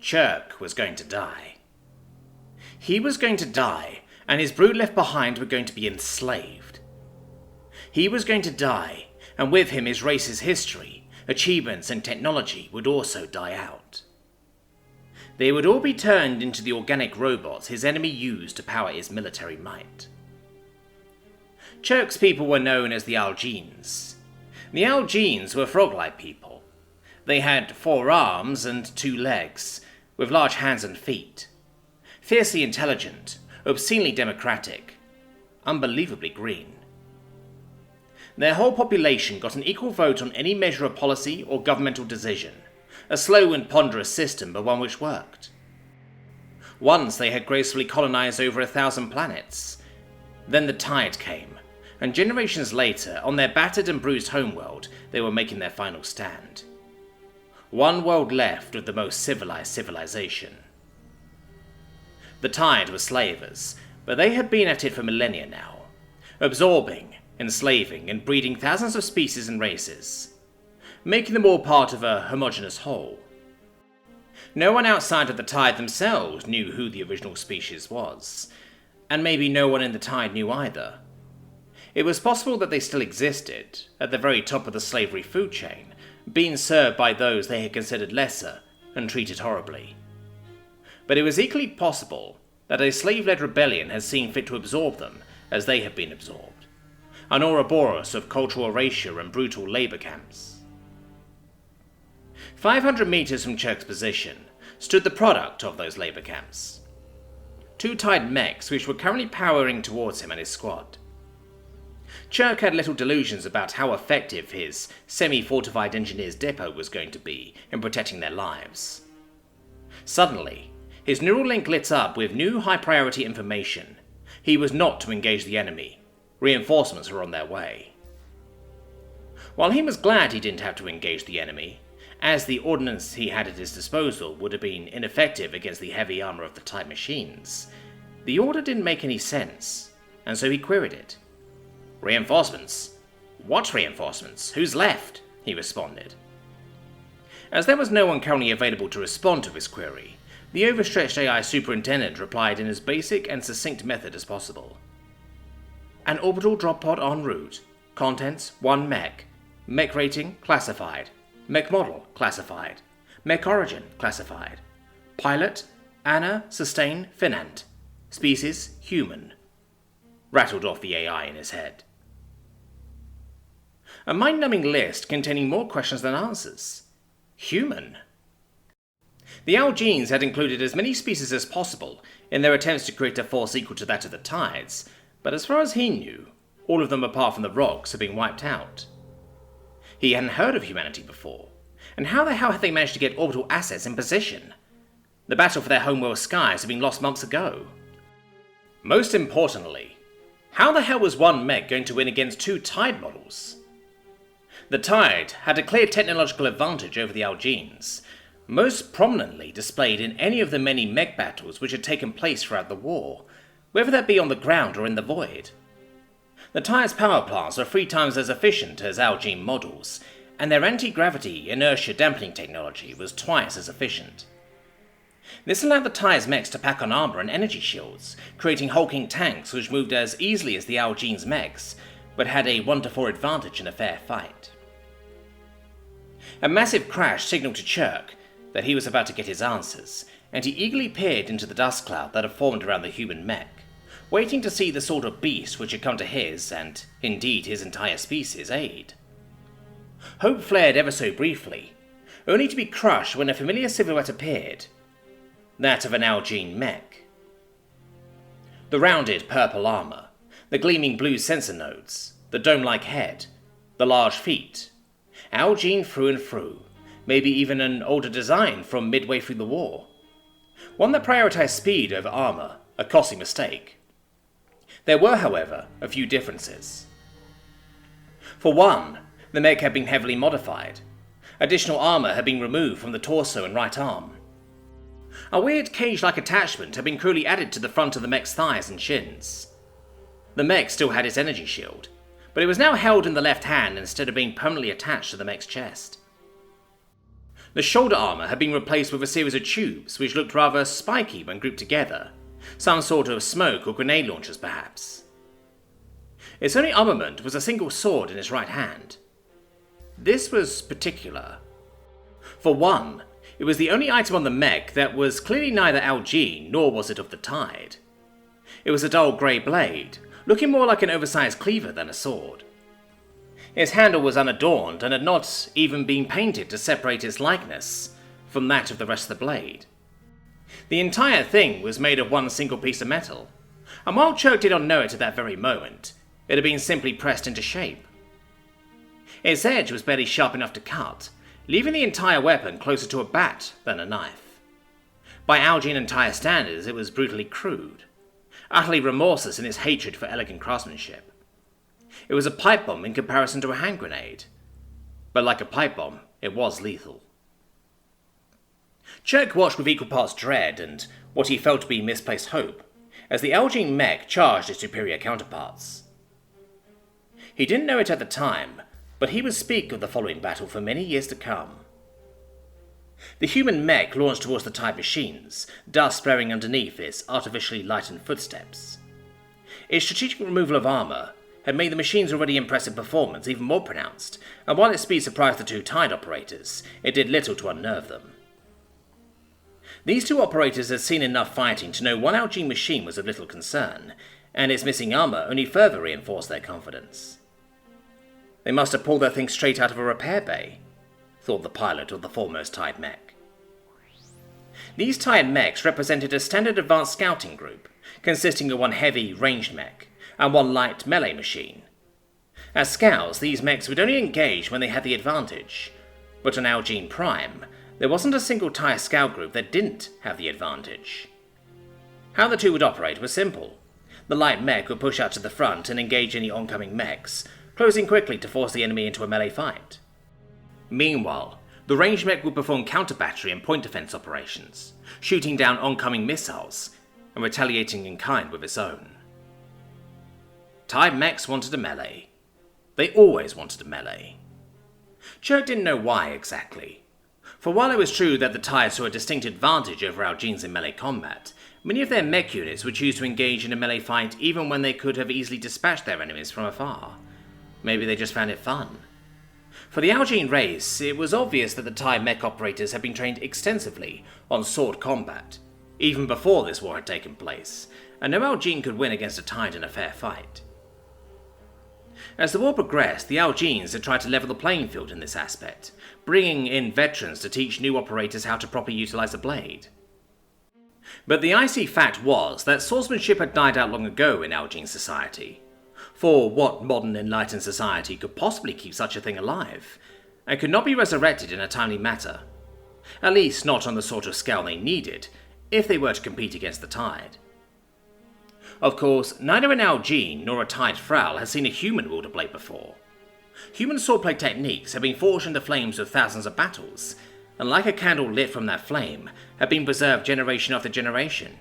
Tshirt was going to die. He was going to die, and his brood left behind were going to be enslaved. He was going to die, and with him his race's history, achievements and technology would also die out. They would all be turned into the organic robots his enemy used to power his military might. Tsirt's people were known as the Algeans. The Algeans were frog-like people. They had 4 arms and 2 legs, with large hands and feet. Fiercely intelligent, obscenely democratic, unbelievably green. Their whole population got an equal vote on any measure of policy or governmental decision, a slow and ponderous system, but one which worked. Once they had gracefully colonized over 1,000 planets. Then the tide came, and generations later, on their battered and bruised homeworld, they were making their final stand. One world left of the most civilized civilization. The tide were slavers, but they had been at it for millennia now, absorbing, enslaving, and breeding thousands of species and races, making them all part of a homogeneous whole. No one outside of the tide themselves knew who the original species was, and maybe no one in the tide knew either. It was possible that they still existed, at the very top of the slavery food chain, being served by those they had considered lesser and treated horribly. But it was equally possible that a slave-led rebellion had seen fit to absorb them as they had been absorbed, an Ouroboros of cultural erasure and brutal labour camps. 500 meters from Tsirt's position stood the product of those labour camps. 2 Tide mechs which were currently powering towards him and his squad. Tshirt had little delusions about how effective his semi-fortified engineers' depot was going to be in protecting their lives. Suddenly, his neural link lit up with new high-priority information. He was not to engage the enemy. Reinforcements were on their way. While he was glad he didn't have to engage the enemy, as the ordnance he had at his disposal would have been ineffective against the heavy armor of the Tide machines, the order didn't make any sense, and so he queried it. "Reinforcements? What reinforcements? Who's left?" he responded. As there was no one currently available to respond to his query, the overstretched AI superintendent replied in as basic and succinct method as possible. "An orbital drop pod en route. Contents 1 Mech. Mech rating classified. Mech model classified. Mech origin classified. Pilot Anna Sustain Finant. Species human," rattled off the AI in his head. A mind-numbing list containing more questions than answers. Human? The Algeans had included as many species as possible in their attempts to create a force equal to that of the Tides, but as far as he knew, all of them apart from the rocks had been wiped out. He hadn't heard of humanity before, and how the hell had they managed to get orbital assets in position? The battle for their homeworld skies had been lost months ago. Most importantly, how the hell was 1 Mech going to win against 2 Tide models? The Tide had a clear technological advantage over the Algeans, most prominently displayed in any of the many mech battles which had taken place throughout the war, whether that be on the ground or in the void. The Tide's power plants are 3 times as efficient as Algene models, and their anti-gravity inertia dampening technology was twice as efficient. This allowed the Tide's mechs to pack on armor and energy shields, creating hulking tanks which moved as easily as the Algene's mechs, but had a 1-to-4 advantage in a fair fight. A massive crash signaled to Tshirt that he was about to get his answers, and he eagerly peered into the dust cloud that had formed around the human mech, waiting to see the sort of beast which had come to his, and indeed his entire species' aid. Hope flared ever so briefly, only to be crushed when a familiar silhouette appeared, that of an Algene mech. The rounded purple armor, the gleaming blue sensor nodes, the dome-like head, the large feet, Algene through and through, maybe even an older design from midway through the war. One that prioritized speed over armor, a costly mistake. There were, however, a few differences. For one, the mech had been heavily modified. Additional armor had been removed from the torso and right arm. A weird cage-like attachment had been cruelly added to the front of the mech's thighs and shins. The mech still had its energy shield, but it was now held in the left hand instead of being permanently attached to the mech's chest. The shoulder armour had been replaced with a series of tubes which looked rather spiky when grouped together, some sort of smoke or grenade launchers perhaps. Its only armament was a single sword in its right hand. This was particular. For one, it was the only item on the mech that was clearly neither Algene nor was it of the Tide. It was a dull grey blade, looking more like an oversized cleaver than a sword. Its handle was unadorned and had not even been painted to separate its likeness from that of the rest of the blade. The entire thing was made of one single piece of metal, and while Tshirt did not know it at that very moment, it had been simply pressed into shape. Its edge was barely sharp enough to cut, leaving the entire weapon closer to a bat than a knife. By Algene entire standards, it was brutally crude, utterly remorseless in its hatred for elegant craftsmanship. It was a pipe bomb in comparison to a hand grenade, but like a pipe bomb, it was lethal. Tshirt watched with equal parts dread and what he felt to be misplaced hope, as the Algene mech charged its superior counterparts. He didn't know it at the time, but he would speak of the following battle for many years to come. The human mech launched towards the Tide machines, dust flaring underneath its artificially lightened footsteps. Its strategic removal of armour had made the machine's already impressive performance even more pronounced, and while its speed surprised the two Tide operators, it did little to unnerve them. These two operators had seen enough fighting to know one Algene machine was of little concern, and its missing armour only further reinforced their confidence. They must have pulled that thing straight out of a repair bay, thought the pilot of the foremost Tide mech. These Tide mechs represented a standard advanced scouting group, consisting of one heavy ranged mech and one light melee machine. As scouts, these mechs would only engage when they had the advantage, but on Algene Prime, there wasn't a single TIE scout group that didn't have the advantage. How the two would operate was simple. The light mech would push out to the front and engage any oncoming mechs, closing quickly to force the enemy into a melee fight. Meanwhile, the ranged mech would perform counter-battery and point defense operations, shooting down oncoming missiles and retaliating in kind with its own. Tide mechs wanted a melee. They always wanted a melee. Tshirt didn't know why exactly. For while it was true that the Tide saw a distinct advantage over Algenes in melee combat, many of their mech units would choose to engage in a melee fight even when they could have easily dispatched their enemies from afar. Maybe they just found it fun. For the Algene race, it was obvious that the Tide mech operators had been trained extensively on sword combat, even before this war had taken place, and no Algene could win against a Tide in a fair fight. As the war progressed, the Algenes had tried to level the playing field in this aspect, bringing in veterans to teach new operators how to properly utilize the blade. But the icy fact was that swordsmanship had died out long ago in Algene society. For what modern enlightened society could possibly keep such a thing alive, and could not be resurrected in a timely manner? At least not on the sort of scale they needed, if they were to compete against the Tide. Of course, neither an Algene nor a Tide Frau had seen a human wield a blade before. Human swordplay techniques had been forged in the flames of thousands of battles, and like a candle lit from that flame, had been preserved generation after generation.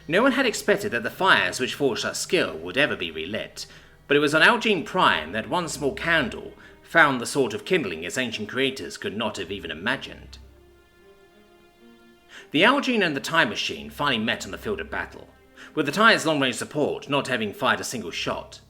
No one had expected that the fires which forged such skill would ever be relit, but it was on Algene Prime that one small candle found the sort of kindling its ancient creators could not have even imagined. The Algene and the Tide machine finally met on the field of battle, with the Tide's long-range support not having fired a single shot.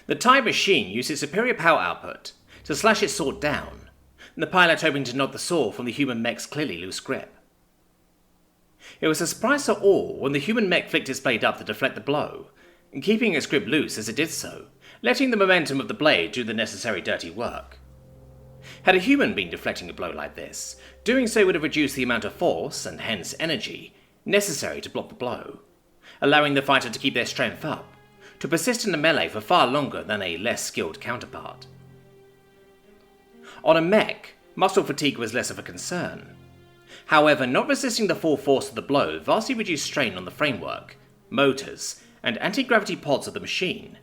The Tide machine used its superior power output to slash its sword down, and the pilot hoping to knock the sword from the human mech's clearly loose grip. It was a surprise to all when the human mech flicked its blade up to deflect the blow, and keeping its grip loose as it did so, letting the momentum of the blade do the necessary dirty work. Had a human been deflecting a blow like this, doing so would have reduced the amount of force, and hence energy, necessary to block the blow, allowing the fighter to keep their strength up, to persist in the melee for far longer than a less skilled counterpart. On a mech, muscle fatigue was less of a concern. However, not resisting the full force of the blow vastly reduced strain on the framework, motors, and anti-gravity pods of the machine.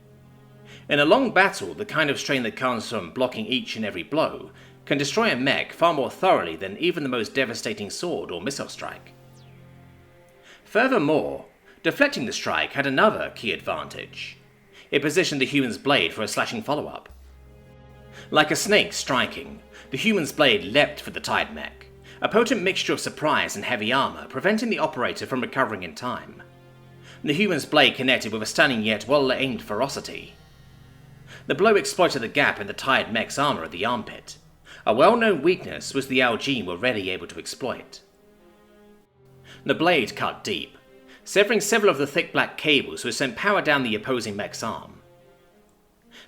In a long battle, the kind of strain that comes from blocking each and every blow can destroy a mech far more thoroughly than even the most devastating sword or missile strike. Furthermore, deflecting the strike had another key advantage. It positioned the human's blade for a slashing follow-up. Like a snake striking, the human's blade leapt for the Tide Mech, a potent mixture of surprise and heavy armor preventing the operator from recovering in time. The human's blade connected with a stunning yet well-aimed ferocity. The blow exploited the gap in the Tide Mech's armor at the armpit, a well-known weakness which the Algene were readily able to exploit. The blade cut deep, severing several of the thick black cables which sent power down the opposing mech's arm.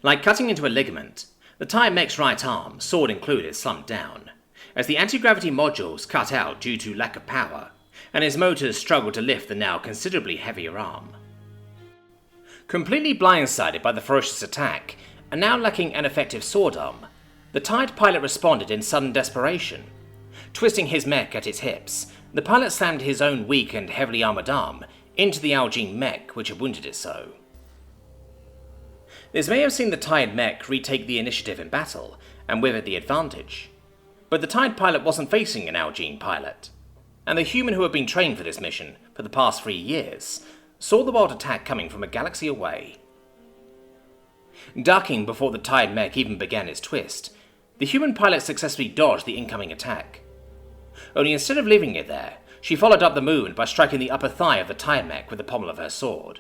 Like cutting into a ligament, the Tide Mech's right arm, sword included, slumped down, as the anti-gravity modules cut out due to lack of power, and his motors struggled to lift the now considerably heavier arm. Completely blindsided by the ferocious attack, and now lacking an effective sword arm, the Tide pilot responded in sudden desperation. Twisting his mech at its hips, the pilot slammed his own weak and heavily armored arm into the Algene mech, which had wounded it so. This may have seen the Tide Mech retake the initiative in battle, and with it the advantage. But the Tide pilot wasn't facing an Algene pilot, and the human who had been trained for this mission for the past 3 years saw the wild attack coming from a galaxy away. Ducking before the Tide Mech even began its twist, the human pilot successfully dodged the incoming attack. Only instead of leaving it there, she followed up the movement by striking the upper thigh of the Tide Mech with the pommel of her sword.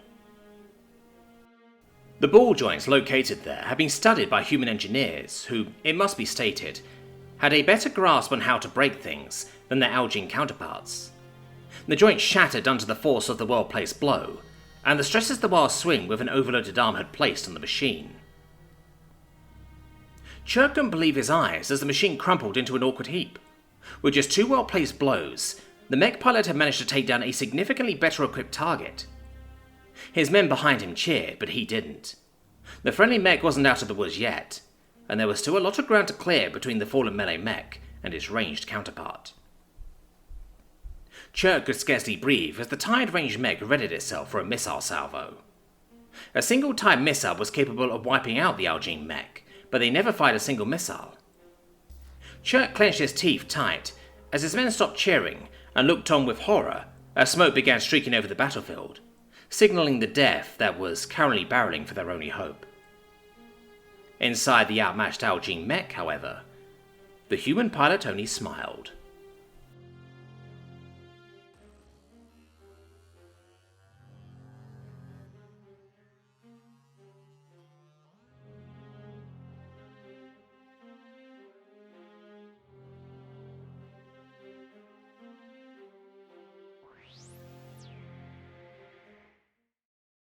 The ball joints located there had been studied by human engineers who, it must be stated, had a better grasp on how to break things than their Algene counterparts. The joint shattered under the force of the well-placed blow, and the stresses the wild swing with an overloaded arm had placed on the machine. Tshirt couldn't believe his eyes as the machine crumpled into an awkward heap. With just 2 well-placed blows, the mech pilot had managed to take down a significantly better equipped target. His men behind him cheered, but he didn't. The friendly mech wasn't out of the woods yet, and there was still a lot of ground to clear between the fallen melee mech and its ranged counterpart. Tshirt could scarcely breathe as the Tide ranged mech readied itself for a missile salvo. A single Tide missile was capable of wiping out the Algene mech, but they never fired a single missile. Tshirt clenched his teeth tight as his men stopped cheering and looked on with horror as smoke began streaking over the battlefield, signalling the death that was currently barreling for their only hope. Inside the outmatched Algene mech, however, the human pilot only smiled.